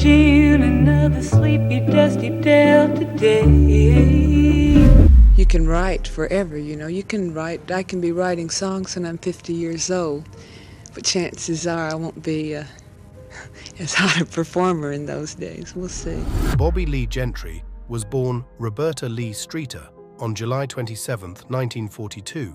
you another sleepy, dusty Delta day. You can write forever, you know. You can write. I can be writing songs when I'm 50 years old, but chances are I won't be as hot a performer in those days. We'll see. Bobbie Gentry was born Roberta Lee Streeter on July 27, 1942,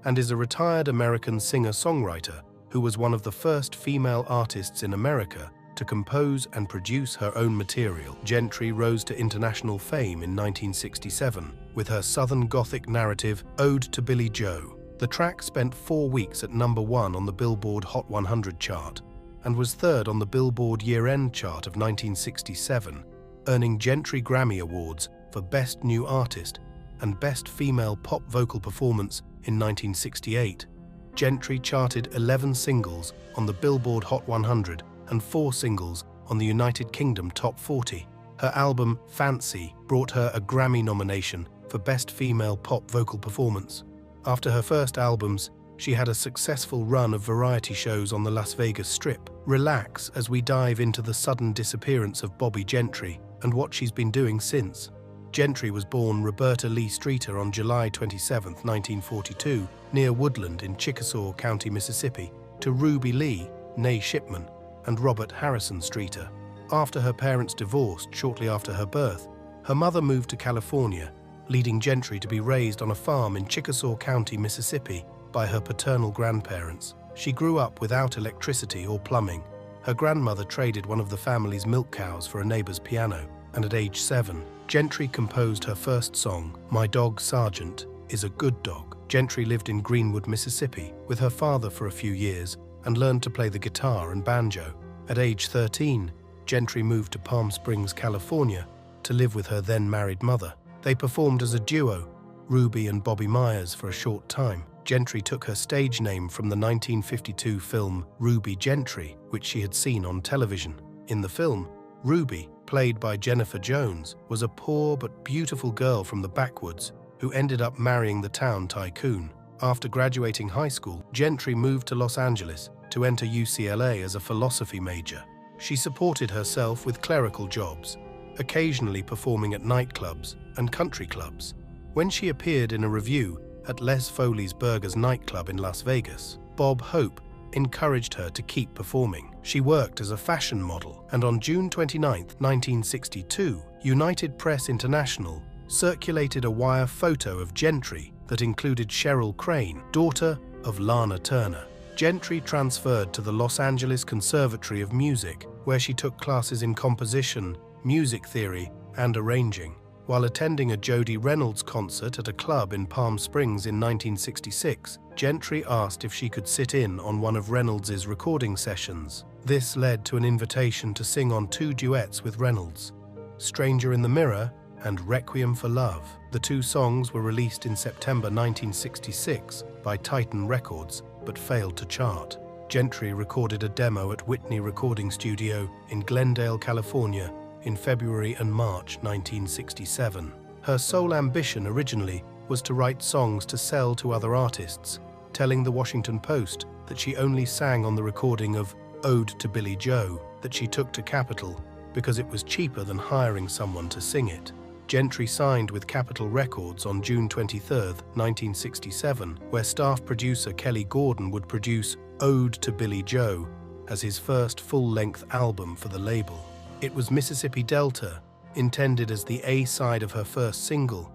and is a retired American singer-songwriter who was one of the first female artists in America to compose and produce her own material. Gentry rose to international fame in 1967 with her Southern Gothic narrative Ode to Billie Joe. The track spent 4 weeks at #1 on the Billboard Hot 100 chart and was third on the Billboard year-end chart of 1967, earning Gentry Grammy Awards for Best New Artist and Best Female Pop Vocal Performance in 1968. Gentry charted 11 singles on the Billboard Hot 100 and 4 singles on the United Kingdom Top 40. Her album Fancy brought her a Grammy nomination for Best Female Pop Vocal Performance. After her first albums, she had a successful run of variety shows on the Las Vegas Strip. Relax as we dive into the sudden disappearance of Bobbie Gentry and what she's been doing since. Gentry was born Roberta Lee Streeter on July 27, 1942, near Woodland in Chickasaw County, Mississippi, to Ruby Lee, née Shipman, and Robert Harrison Streeter. After her parents divorced shortly after her birth, her mother moved to California, leading Gentry to be raised on a farm in Chickasaw County, Mississippi, by her paternal grandparents. She grew up without electricity or plumbing. Her grandmother traded one of the family's milk cows for a neighbor's piano, and at age 7, Gentry composed her first song, My Dog Sergeant Is a Good Dog. Gentry lived in Greenwood, Mississippi, with her father for a few years and learned to play the guitar and banjo. At age 13, Gentry moved to Palm Springs, California, to live with her then-married mother. They performed as a duo, Ruby and Bobbie Myers, for a short time. Gentry took her stage name from the 1952 film Bobbie Gentry, which she had seen on television. In the film, Ruby, played by Jennifer Jones, was a poor but beautiful girl from the backwoods who ended up marrying the town tycoon. After graduating high school, Gentry moved to Los Angeles to enter UCLA as a philosophy major. She supported herself with clerical jobs, occasionally performing at nightclubs and country clubs. When she appeared in a review at Les Foley's Burgers nightclub in Las Vegas, Bob Hope encouraged her to keep performing. She worked as a fashion model, and on June 29, 1962, United Press International circulated a wire photo of Gentry that included Cheryl Crane, daughter of Lana Turner. Gentry transferred to the Los Angeles Conservatory of Music, where she took classes in composition, music theory, and arranging. While attending a Jody Reynolds concert at a club in Palm Springs in 1966, Gentry asked if she could sit in on one of Reynolds' recording sessions. This led to an invitation to sing on 2 duets with Reynolds, Stranger in the Mirror and Requiem for Love. The 2 songs were released in September 1966 by Titan Records, but failed to chart. Gentry recorded a demo at Whitney Recording Studio in Glendale, California, in February and March 1967. Her sole ambition originally was to write songs to sell to other artists, telling the Washington Post that she only sang on the recording of Ode to Billie Joe that she took to Capitol because it was cheaper than hiring someone to sing it. Gentry signed with Capitol Records on June 23, 1967, where staff producer Kelly Gordon would produce Ode to Billie Joe as his first full-length album for the label. It was Mississippi Delta, intended as the A-side of her first single,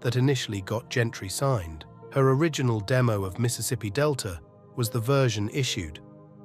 that initially got Gentry signed. Her original demo of Mississippi Delta was the version issued,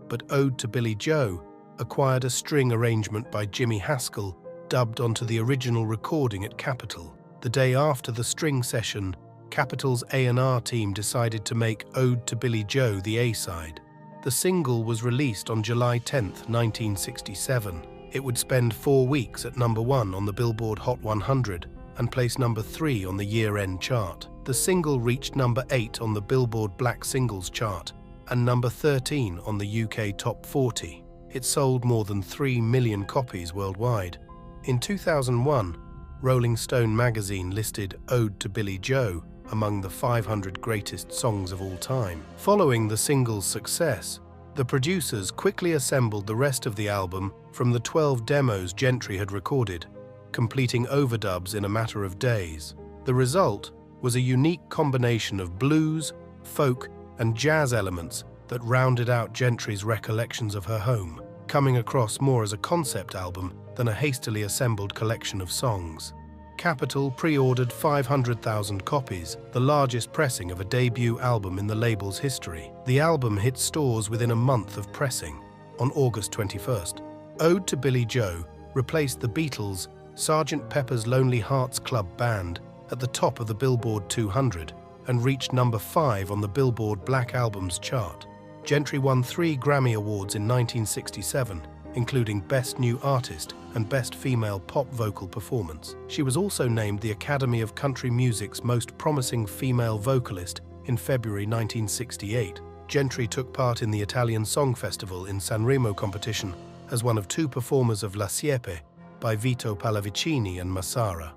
but Ode to Billie Joe acquired a string arrangement by Jimmy Haskell, dubbed onto the original recording at Capitol. The day after the string session, Capitol's A&R team decided to make Ode to Billie Joe the A-side. The single was released on July 10, 1967. It would spend 4 weeks at #1 on the Billboard Hot 100 and place #3 on the year-end chart. The single reached #8 on the Billboard Black Singles chart and #13 on the UK Top 40. It sold more than 3 million copies worldwide. In 2001, Rolling Stone magazine listed Ode to Billie Joe among the 500 greatest songs of all time. Following the single's success, the producers quickly assembled the rest of the album from the 12 demos Gentry had recorded, completing overdubs in a matter of days. The result was a unique combination of blues, folk, and jazz elements that rounded out Gentry's recollections of her home, coming across more as a concept album than a hastily assembled collection of songs. Capitol pre-ordered 500,000 copies, the largest pressing of a debut album in the label's history. The album hit stores within a month of pressing, on August 21st. Ode to Billie Joe replaced the Beatles' Sgt. Pepper's Lonely Hearts Club Band at the top of the Billboard 200 and reached number 5 on the Billboard Black Albums chart. Gentry won 3 Grammy Awards in 1967, including Best New Artist and Best Female Pop Vocal Performance. She was also named the Academy of Country Music's Most Promising Female Vocalist in February 1968. Gentry took part in the Italian Song Festival in Sanremo competition as one of 2 performers of La Siepe by Vito Pallavicini and Massara.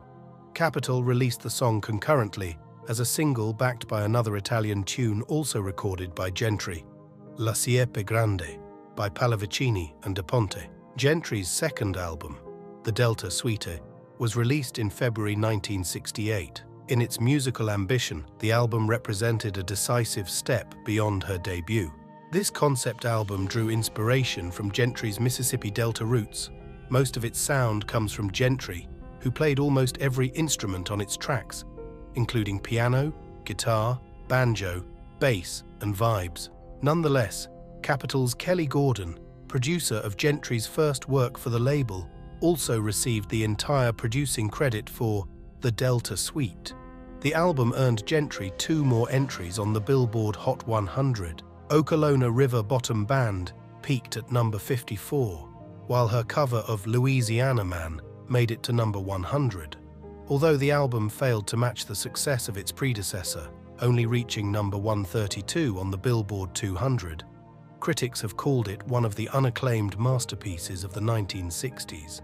Capitol released the song concurrently as a single backed by another Italian tune also recorded by Gentry, La Siepe Grande, by Pallavicini and De Ponte. Gentry's second album, The Delta Suite, was released in February 1968. In its musical ambition, the album represented a decisive step beyond her debut. This concept album drew inspiration from Gentry's Mississippi Delta roots. Most of its sound comes from Gentry, who played almost every instrument on its tracks, including piano, guitar, banjo, bass, and vibes. Nonetheless, Capitol's Kelly Gordon, producer of Gentry's first work for the label, also received the entire producing credit for The Delta Suite. The album earned Gentry 2 more entries on the Billboard Hot 100. Okolona River Bottom Band peaked at number 54, while her cover of Louisiana Man made it to number 100. Although the album failed to match the success of its predecessor, only reaching number 132 on the Billboard 200, critics have called it one of the unacclaimed masterpieces of the 1960s.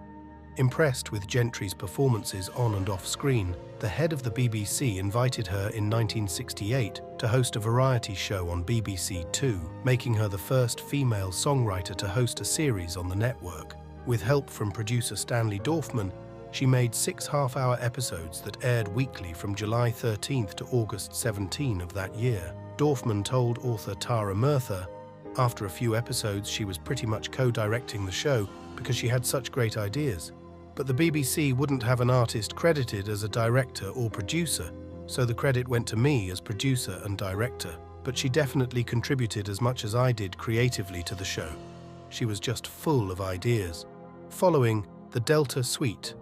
Impressed with Gentry's performances on and off screen, the head of the BBC invited her in 1968 to host a variety show on BBC Two, making her the first female songwriter to host a series on the network. With help from producer Stanley Dorfman, she made 6 half-hour episodes that aired weekly from July 13th to August 17 of that year. Dorfman told author Tara Murtha, after a few episodes she was pretty much co-directing the show because she had such great ideas. But the BBC wouldn't have an artist credited as a director or producer, so the credit went to me as producer and director. But she definitely contributed as much as I did creatively to the show. She was just full of ideas. Following The Delta Suite,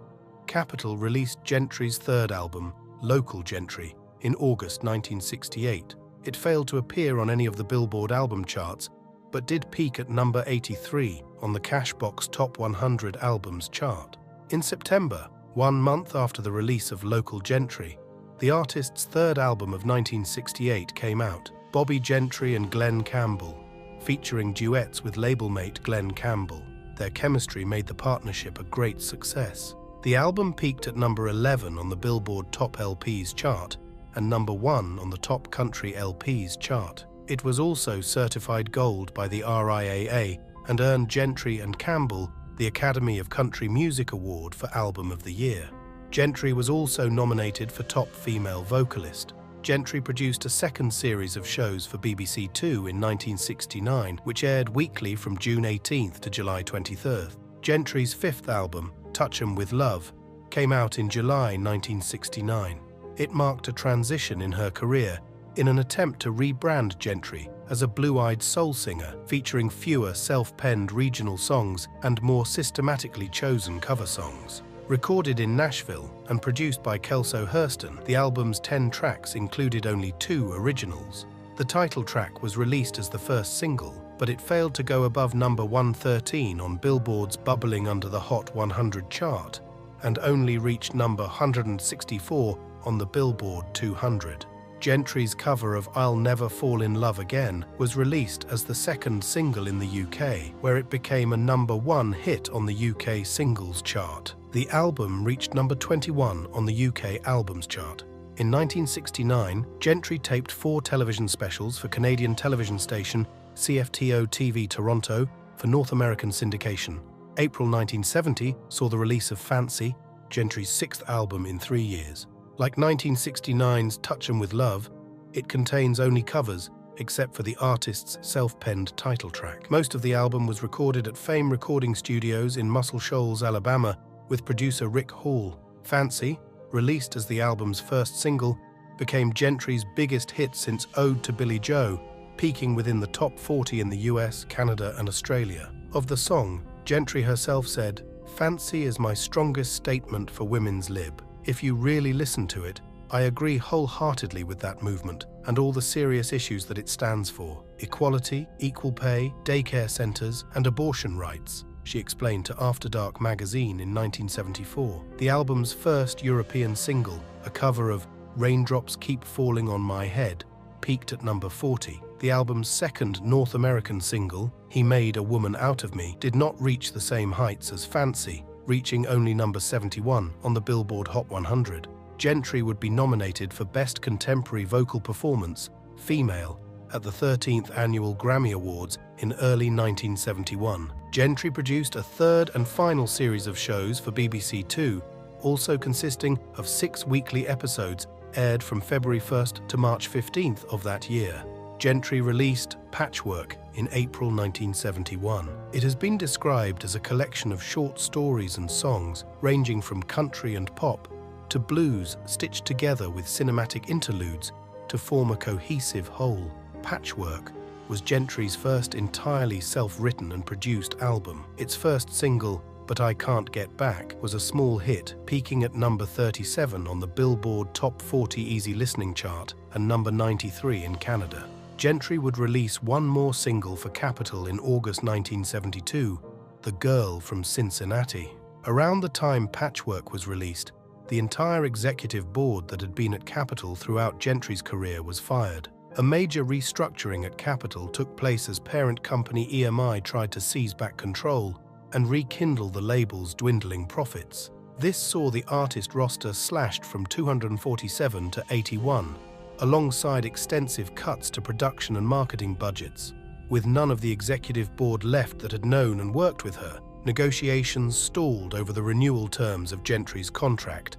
Capitol released Gentry's third album, Local Gentry, in August 1968. It failed to appear on any of the Billboard album charts, but did peak at number 83 on the Cashbox Top 100 Albums chart. In September, 1 month after the release of Local Gentry, the artist's third album of 1968 came out, Bobbie Gentry and Glenn Campbell, featuring duets with labelmate Glenn Campbell. Their chemistry made the partnership a great success. The album peaked at number 11 on the Billboard Top LPs chart and number 1 on the Top Country LPs chart. It was also certified gold by the RIAA and earned Gentry and Campbell the Academy of Country Music Award for Album of the Year. Gentry was also nominated for Top Female Vocalist. Gentry produced a second series of shows for BBC Two in 1969, which aired weekly from June 18th to July 23rd. Gentry's fifth album, Touch 'Em With Love, came out in July 1969. It marked a transition in her career in an attempt to rebrand Gentry as a blue-eyed soul singer featuring fewer self-penned regional songs and more systematically chosen cover songs. Recorded in Nashville and produced by Kelso Hurston, the album's 10 tracks included only 2 originals. The title track was released as the first single, but it failed to go above number 113 on Billboard's Bubbling Under the Hot 100 chart and only reached number 164 on the Billboard 200. Gentry's cover of I'll Never Fall in Love Again was released as the second single in the UK, where it became a number 1 hit on the UK singles chart. The album reached number 21 on the UK albums chart. In 1969, Gentry taped 4 television specials for Canadian television station CFTO TV Toronto for North American syndication, April 1970 saw the release of Fancy, Gentry's sixth album in 3 years. Like 1969's Touch 'Em With Love, it contains only covers, except for the artist's self-penned title track. Most of the album was recorded at Fame Recording Studios in Muscle Shoals, Alabama, with producer Rick Hall. Fancy, released as the album's first single, became Gentry's biggest hit since Ode to Billie Joe, peaking within the top 40 in the US, Canada, and Australia. Of the song, Gentry herself said, "Fancy is my strongest statement for women's lib. If you really listen to it, I agree wholeheartedly with that movement and all the serious issues that it stands for: equality, equal pay, daycare centers, and abortion rights," she explained to After Dark magazine in 1974. The album's first European single, a cover of Raindrops Keep Falling on My Head, peaked at number 40. The album's second North American single, He Made a Woman Out of Me, did not reach the same heights as Fancy, reaching only number 71 on the Billboard Hot 100. Gentry would be nominated for Best Contemporary Vocal Performance, Female, at the 13th Annual Grammy Awards in early 1971. Gentry produced a third and final series of shows for BBC Two, also consisting of 6 weekly episodes aired from February 1st to March 15th of that year. Gentry released Patchwork in April 1971. It has been described as a collection of short stories and songs ranging from country and pop to blues stitched together with cinematic interludes to form a cohesive whole. Patchwork was Gentry's first entirely self-written and produced album. Its first single, But I Can't Get Back, was a small hit, peaking at number 37 on the Billboard Top 40 Easy Listening chart and number 93 in Canada. Gentry would release one more single for Capitol in August 1972, The Girl from Cincinnati. Around the time Patchwork was released, the entire executive board that had been at Capitol throughout Gentry's career was fired. A major restructuring at Capitol took place as parent company EMI tried to seize back control and rekindle the label's dwindling profits. This saw the artist roster slashed from 247 to 81, alongside extensive cuts to production and marketing budgets. With none of the executive board left that had known and worked with her, negotiations stalled over the renewal terms of Gentry's contract,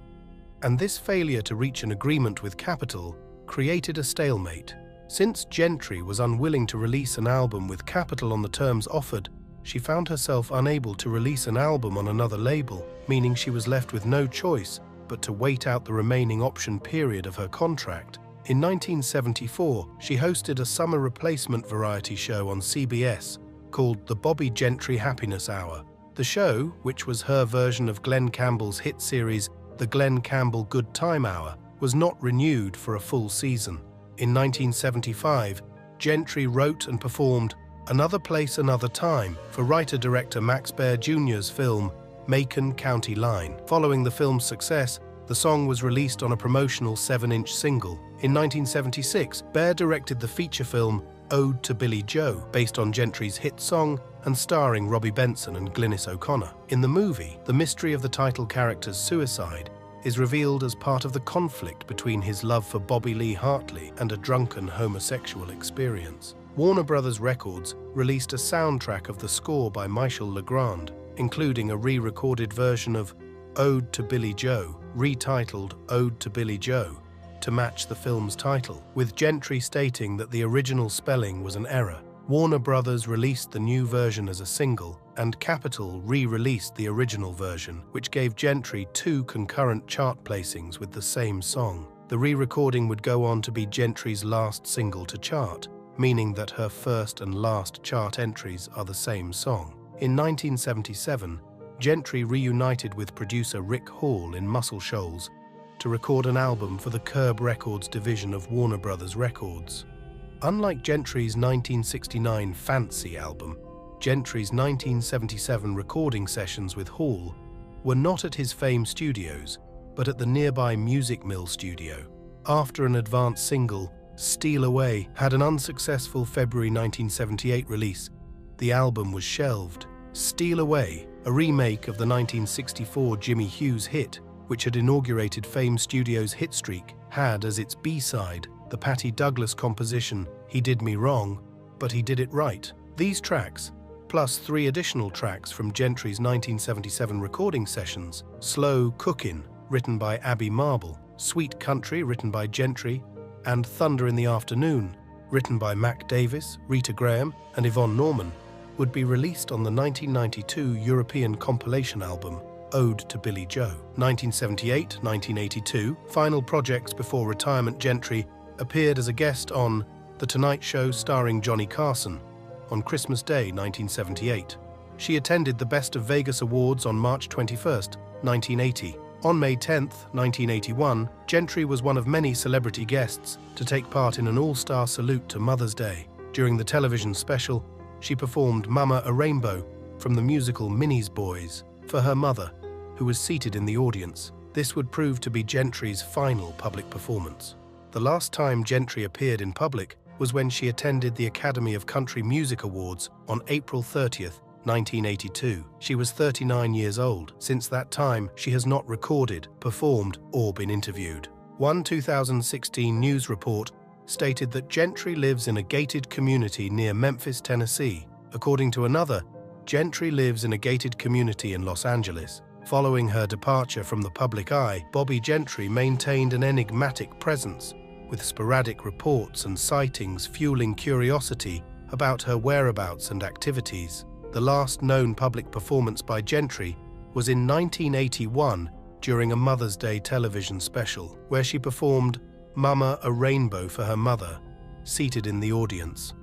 and this failure to reach an agreement with Capitol created a stalemate. Since Gentry was unwilling to release an album with Capitol on the terms offered, she found herself unable to release an album on another label, meaning she was left with no choice but to wait out the remaining option period of her contract. In 1974, she hosted a summer replacement variety show on CBS called the Bobbie Gentry Happiness Hour. The show, which was her version of Glenn Campbell's hit series The Glenn Campbell Good Time Hour, was not renewed for a full season. In 1975, Gentry wrote and performed Another Place, Another Time for writer-director Max Baer Jr.'s film Macon County Line. Following the film's success, the song was released on a promotional 7-inch single. In 1976, Baer directed the feature film Ode to Billie Joe, based on Gentry's hit song and starring Robbie Benson and Glynis O'Connor. In the movie, the mystery of the title character's suicide is revealed as part of the conflict between his love for Bobby Lee Hartley and a drunken homosexual experience. Warner Brothers Records released a soundtrack of the score by Michel Legrand, including a re-recorded version of Ode to Billie Joe, retitled Ode to Billie Joe, to match the film's title, with Gentry stating that the original spelling was an error. Warner Brothers released the new version as a single, and Capitol re-released the original version, which gave Gentry 2 concurrent chart placings with the same song. The re-recording would go on to be Gentry's last single to chart, meaning that her first and last chart entries are the same song. In 1977, Gentry reunited with producer Rick Hall in Muscle Shoals to record an album for the Curb Records division of Warner Brothers Records. Unlike Gentry's 1969 Fancy album, Gentry's 1977 recording sessions with Hall were not at his Fame studios, but at the nearby Music Mill studio. After an advance single, Steal Away, had an unsuccessful February 1978 release, the album was shelved. Steal Away, a remake of the 1964 Jimmy Hughes hit, which had inaugurated Fame Studios' hit streak, had as its B-side the Patty Douglas composition He Did Me Wrong, But He Did It Right. These tracks, plus 3 additional tracks from Gentry's 1977 recording sessions: Slow Cookin', written by Abby Marble, Sweet Country, written by Gentry, and Thunder in the Afternoon, written by Mac Davis, Rita Graham, and Yvonne Norman, would be released on the 1992 European compilation album Ode to Billie Joe. 1978-1982, final projects before retirement, Gentry appeared as a guest on The Tonight Show starring Johnny Carson on Christmas Day 1978. She attended the Best of Vegas Awards on March 21, 1980. On May 10, 1981, Gentry was one of many celebrity guests to take part in an all-star salute to Mother's Day. During the television special, she performed Mama a Rainbow from the musical Minnie's Boys for her mother, who was seated in the audience. This would prove to be Gentry's final public performance. The last time Gentry appeared in public was when she attended the Academy of Country Music Awards on April 30, 1982. She was 39 years old. Since that time, she has not recorded, performed, or been interviewed. One 2016 news report stated that Gentry lives in a gated community near Memphis, Tennessee. According to another, Gentry lives in a gated community in Los Angeles. Following her departure from the public eye, Bobbie Gentry maintained an enigmatic presence, with sporadic reports and sightings fueling curiosity about her whereabouts and activities. The last known public performance by Gentry was in 1981 during a Mother's Day television special, where she performed Mama a Rainbow for her mother, seated in the audience.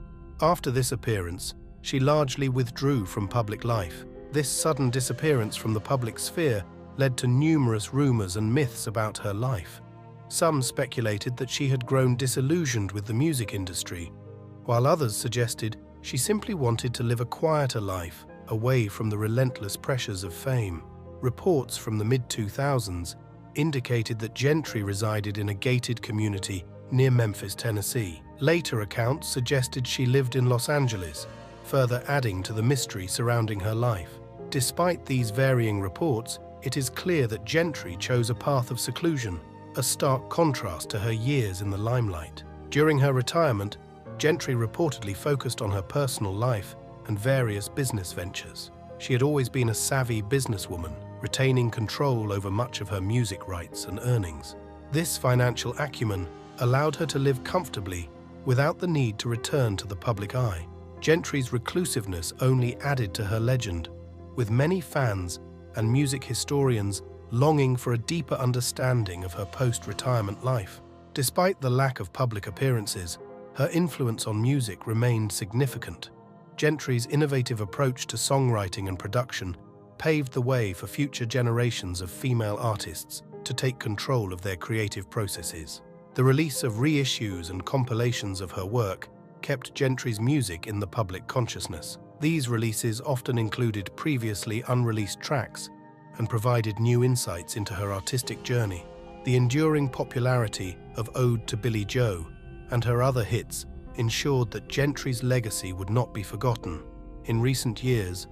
After this appearance, she largely withdrew from public life. This sudden disappearance from the public sphere led to numerous rumors and myths about her life. Some speculated that she had grown disillusioned with the music industry, while others suggested she simply wanted to live a quieter life, away from the relentless pressures of fame. Reports from the mid-2000s indicated that Gentry resided in a gated community near Memphis, Tennessee. Later accounts suggested she lived in Los Angeles, further adding to the mystery surrounding her life. Despite these varying reports, it is clear that Gentry chose a path of seclusion, a stark contrast to her years in the limelight. During her retirement, Gentry reportedly focused on her personal life and various business ventures. She had always been a savvy businesswoman, retaining control over much of her music rights and earnings. This financial acumen allowed her to live comfortably without the need to return to the public eye. Gentry's reclusiveness only added to her legend, with many fans and music historians longing for a deeper understanding of her post-retirement life. Despite the lack of public appearances, her influence on music remained significant. Gentry's innovative approach to songwriting and production paved the way for future generations of female artists to take control of their creative processes. The release of reissues and compilations of her work kept Gentry's music in the public consciousness. These releases often included previously unreleased tracks and provided new insights into her artistic journey. The enduring popularity of Ode to Billie Joe and her other hits ensured that Gentry's legacy would not be forgotten. In recent years,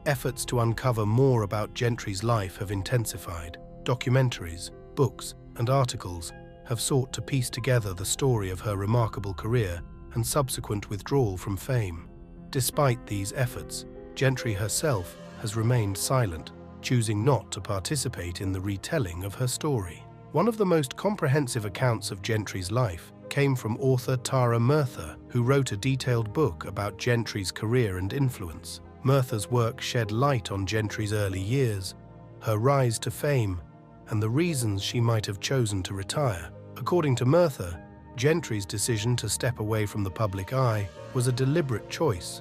efforts to uncover more about Gentry's life have intensified. Documentaries, books, and articles have sought to piece together the story of her remarkable career and subsequent withdrawal from fame. Despite these efforts, Gentry herself has remained silent, choosing not to participate in the retelling of her story. One of the most comprehensive accounts of Gentry's life came from author Tara Murtha, who wrote a detailed book about Gentry's career and influence. Murtha's work shed light on Gentry's early years, her rise to fame, and the reasons she might have chosen to retire. According to Murtha, Gentry's decision to step away from the public eye was a deliberate choice,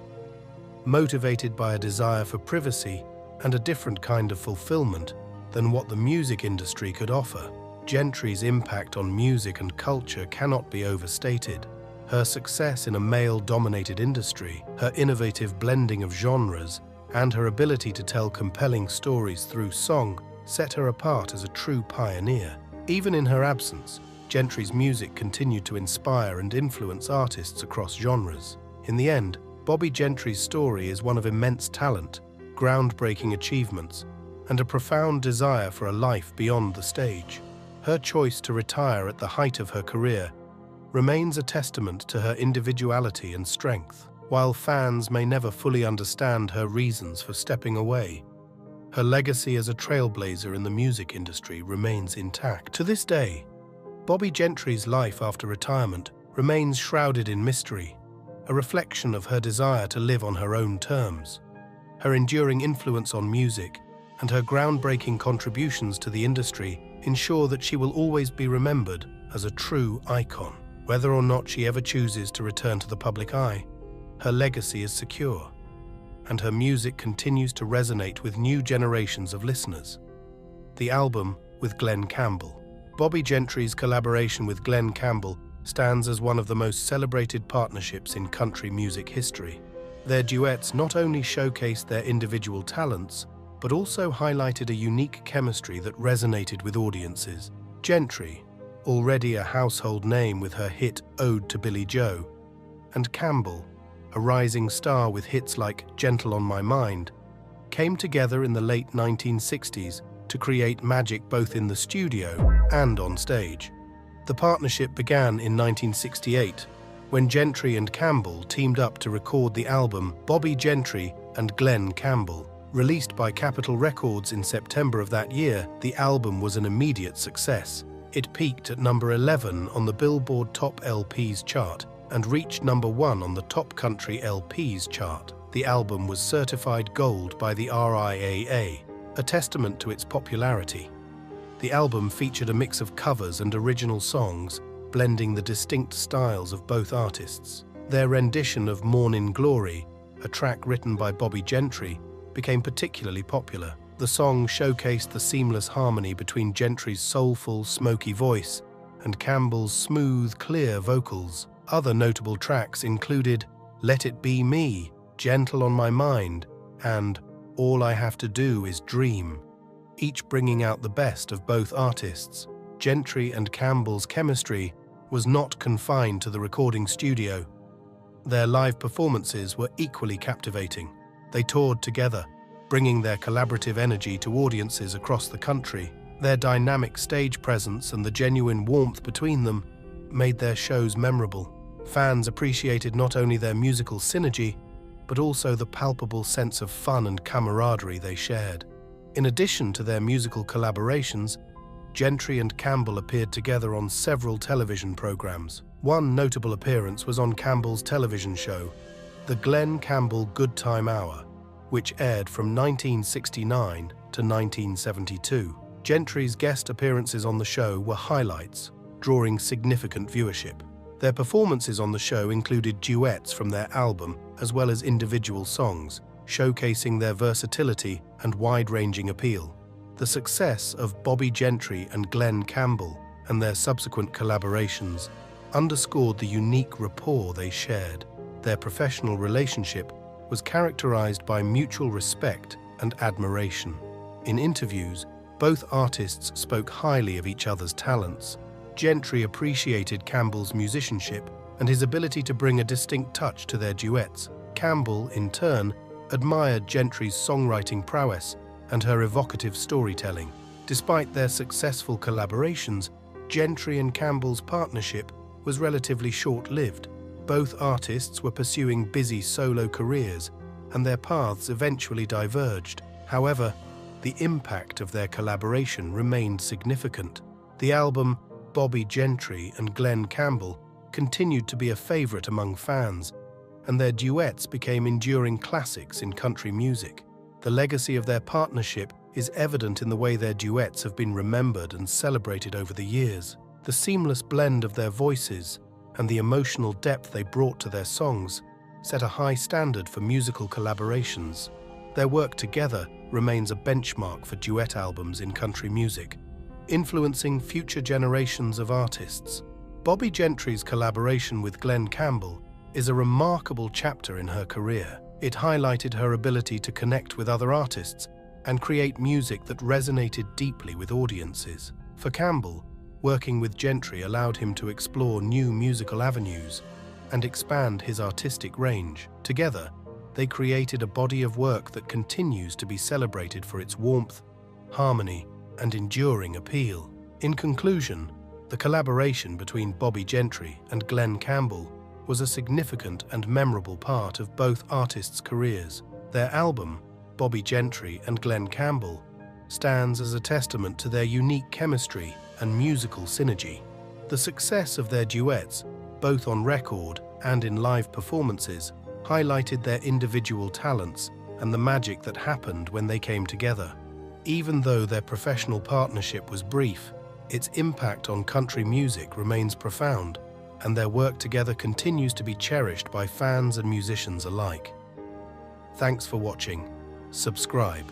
motivated by a desire for privacy and a different kind of fulfillment than what the music industry could offer. Gentry's impact on music and culture cannot be overstated. Her success in a male-dominated industry, her innovative blending of genres, and her ability to tell compelling stories through song set her apart as a true pioneer. Even in her absence, Gentry's music continued to inspire and influence artists across genres. In the end, Bobbie Gentry's story is one of immense talent, groundbreaking achievements, and a profound desire for a life beyond the stage. Her choice to retire at the height of her career remains a testament to her individuality and strength. While fans may never fully understand her reasons for stepping away, her legacy as a trailblazer in the music industry remains intact. To this day, Bobbie Gentry's life after retirement remains shrouded in mystery, a reflection of her desire to live on her own terms. Her enduring influence on music and her groundbreaking contributions to the industry ensure that she will always be remembered as a true icon. Whether or not she ever chooses to return to the public eye, her legacy is secure, and her music continues to resonate with new generations of listeners. The album with Glen Campbell. Bobbie Gentry's collaboration with Glen Campbell stands as one of the most celebrated partnerships in country music history. Their duets not only showcased their individual talents, but also highlighted a unique chemistry that resonated with audiences. Gentry, already a household name with her hit Ode to Billie Joe, and Campbell, a rising star with hits like Gentle on My Mind, came together in the late 1960s to create magic both in the studio and on stage. The partnership began in 1968, when Gentry and Campbell teamed up to record the album Bobbie Gentry and Glen Campbell. Released by Capitol Records in September of that year, the album was an immediate success. It peaked at number 11 on the Billboard Top LPs chart and reached number 1 on the Top Country LPs chart. The album was certified gold by the RIAA, a testament to its popularity. The album featured a mix of covers and original songs, blending the distinct styles of both artists. Their rendition of Mornin' Glory, a track written by Bobbie Gentry, became particularly popular. The song showcased the seamless harmony between Gentry's soulful, smoky voice and Campbell's smooth, clear vocals. Other notable tracks included Let It Be Me, Gentle on My Mind, and All I Have to Do Is Dream, each bringing out the best of both artists. Gentry and Campbell's chemistry was not confined to the recording studio. Their live performances were equally captivating. They toured together, bringing their collaborative energy to audiences across the country. Their dynamic stage presence and the genuine warmth between them made their shows memorable. Fans appreciated not only their musical synergy, but also the palpable sense of fun and camaraderie they shared. In addition to their musical collaborations, Gentry and Campbell appeared together on several television programs. One notable appearance was on Campbell's television show, The Glen Campbell Good Time Hour, which aired from 1969 to 1972. Gentry's guest appearances on the show were highlights, drawing significant viewership. Their performances on the show included duets from their album as well as individual songs, showcasing their versatility and wide-ranging appeal. The success of Bobbie Gentry and Glen Campbell and their subsequent collaborations underscored the unique rapport they shared. Their professional relationship was characterized by mutual respect and admiration. In interviews, both artists spoke highly of each other's talents. Gentry appreciated Campbell's musicianship and his ability to bring a distinct touch to their duets. Campbell, in turn, admired Gentry's songwriting prowess and her evocative storytelling. Despite their successful collaborations, Gentry and Campbell's partnership was relatively short-lived. Both artists were pursuing busy solo careers, and their paths eventually diverged. However, the impact of their collaboration remained significant. The album Bobbie Gentry and Glen Campbell continued to be a favorite among fans, and their duets became enduring classics in country music. The legacy of their partnership is evident in the way their duets have been remembered and celebrated over the years. The seamless blend of their voices and the emotional depth they brought to their songs set a high standard for musical collaborations. Their work together remains a benchmark for duet albums in country music, influencing future generations of artists. Bobbie Gentry's collaboration with Glen Campbell is a remarkable chapter in her career. It highlighted her ability to connect with other artists and create music that resonated deeply with audiences. For Campbell, working with Gentry allowed him to explore new musical avenues and expand his artistic range. Together, they created a body of work that continues to be celebrated for its warmth, harmony, and enduring appeal. In conclusion, the collaboration between Bobbie Gentry and Glen Campbell was a significant and memorable part of both artists' careers. Their album, Bobbie Gentry and Glenn Campbell, stands as a testament to their unique chemistry and musical synergy. The success of their duets, both on record and in live performances, highlighted their individual talents and the magic that happened when they came together. Even though their professional partnership was brief, its impact on country music remains profound, and their work together continues to be cherished by fans and musicians alike. Thanks for watching. Subscribe